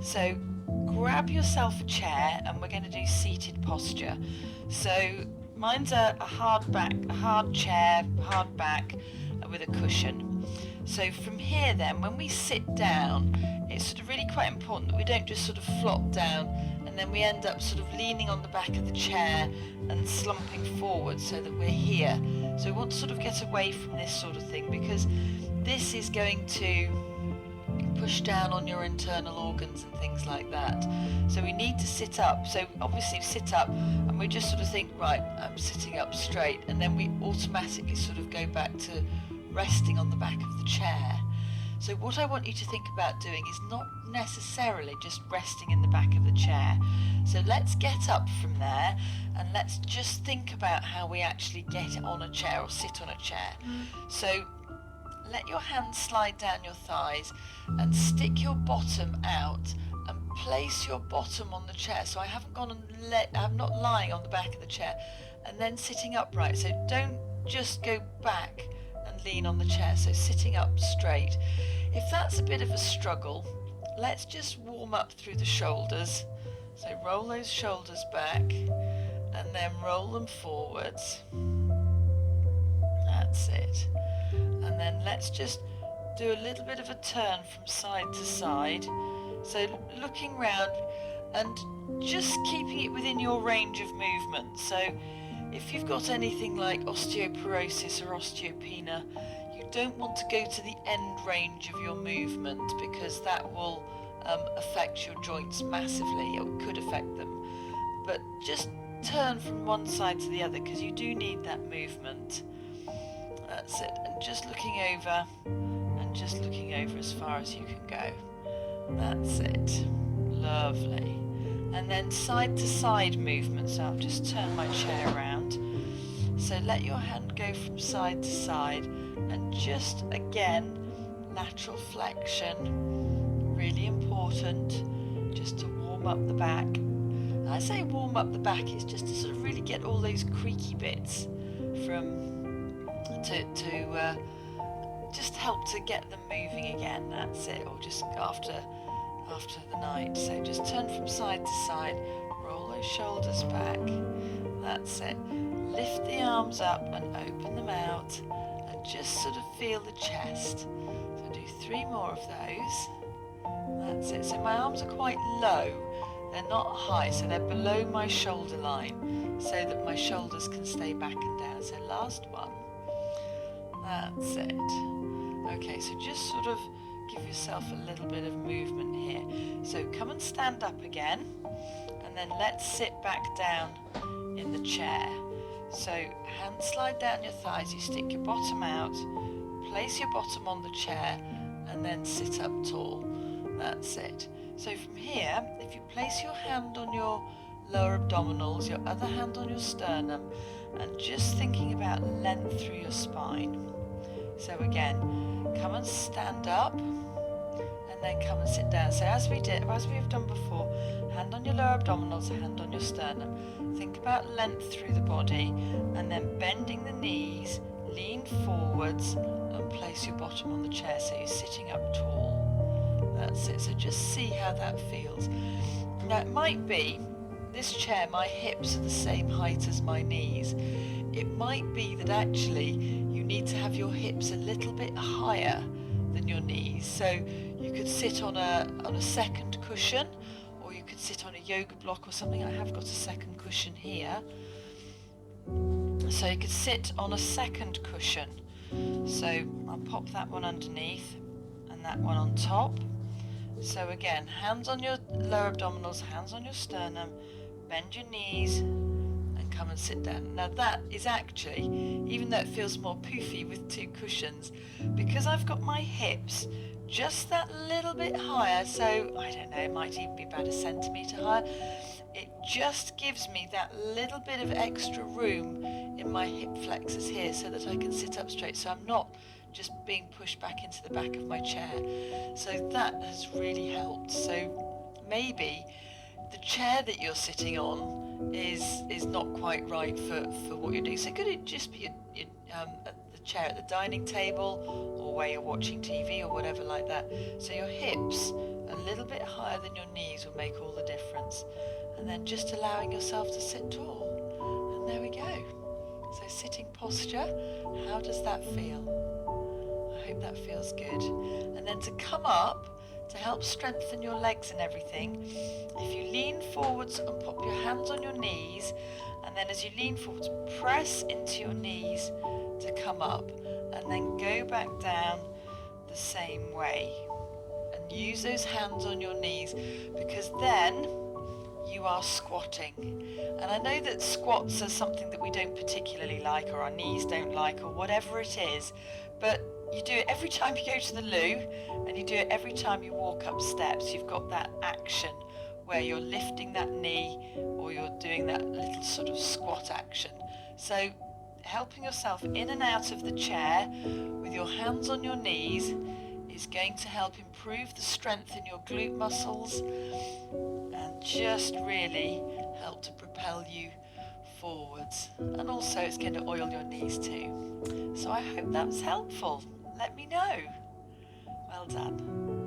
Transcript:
So grab yourself a chair and we're going to do seated posture. So mine's a hard chair, hard back with a cushion. So from here then, when we sit down, it's sort of really quite important that we don't just sort of flop down and then we end up sort of leaning on the back of the chair and slumping forward so that we're here. So we want to sort of get away from this sort of thing because this is going to push down on your internal organs and things like that. So we need to sit up. So obviously sit up and we just sort of think, right, I'm sitting up straight, and then we automatically sort of go back to resting on the back of the chair. So what I want you to think about doing is not necessarily just resting in the back of the chair. So let's get up from there and let's just think about how we actually get on a chair or sit on a chair. So let your hands slide down your thighs and stick your bottom out and place your bottom on the chair. So I haven't gone and I'm not lying on the back of the chair and then sitting upright. So don't just go back and lean on the chair. So sitting up straight. If that's a bit of a struggle, let's just warm up through the shoulders. So roll those shoulders back and then roll them forwards. That's it. And then let's just do a little bit of a turn from side to side. So looking round and just keeping it within your range of movement. So if you've got anything like osteoporosis or osteopenia, you don't want to go to the end range of your movement because that will affect your joints massively, or could affect them. But just turn from one side to the other because you do need that movement. That's it. And just looking over and just looking over as far as you can go. That's it. Lovely. And then side to side movement. So I'll just turn my chair around. So let your hand go from side to side and just again lateral flexion. Really important just to warm up the back. And I say warm up the back, it's just to sort of really get all those creaky bits from to just help to get them moving again. That's it. Or just after the night. So just turn from side to side, roll those shoulders back. That's it. Lift the arms up and open them out and just sort of feel the chest. So do 3 more of those. That's it. So my arms are quite low. They're not high, so they're below my shoulder line so that my shoulders can stay back and down. So last one. That's it. Okay, so just sort of give yourself a little bit of movement here. So come and stand up again, and then let's sit back down in the chair. So hands slide down your thighs, you stick your bottom out, place your bottom on the chair, and then sit up tall. That's it. So from here, if you place your hand on your lower abdominals, your other hand on your sternum, and just thinking about length through your spine. So again, come and stand up and then come and sit down. So as we've done before, hand on your lower abdominals, hand on your sternum. Think about length through the body and then bending the knees, lean forwards and place your bottom on the chair so you're sitting up tall. That's it. So just see how that feels. Now it might be, this chair, my hips are the same height as my knees. It might be that actually you need to have your hips a little bit higher than your knees. So you could sit on a second cushion, or you could sit on a yoga block or something. I have got a second cushion here. So you could sit on a second cushion. So I'll pop that one underneath and that one on top. So again, hands on your lower abdominals, hands on your sternum, bend your knees and come and sit down. Now that is actually, even though it feels more poofy with 2 cushions, because I've got my hips just that little bit higher, so I don't know, it might even be about 1 centimetre higher, it just gives me that little bit of extra room in my hip flexors here so that I can sit up straight, so I'm not just being pushed back into the back of my chair. So that has really helped. So maybe the chair that you're sitting on is not quite right for what you're doing. So could it just be the chair at the dining table or where you're watching TV or whatever like that, so your hips a little bit higher than your knees will make all the difference. And then just allowing yourself to sit tall. And there we go. So sitting posture, how does that feel? I hope that feels good. And then to come up, to help strengthen your legs and everything, if you lean forwards and pop your hands on your knees, and then as you lean forwards, press into your knees to come up, and then go back down the same way. And use those hands on your knees, because then you are squatting. And I know that squats are something that we don't particularly like, or our knees don't like, or whatever it is, but you do it every time you go to the loo, and you do it every time you walk up steps. You've got that action where you're lifting that knee, or you're doing that little sort of squat action. So helping yourself in and out of the chair with your hands on your knees is going to help improve the strength in your glute muscles and just really help to propel you forwards. And also it's going to oil your knees too. So I hope that was helpful. Let me know. Well done.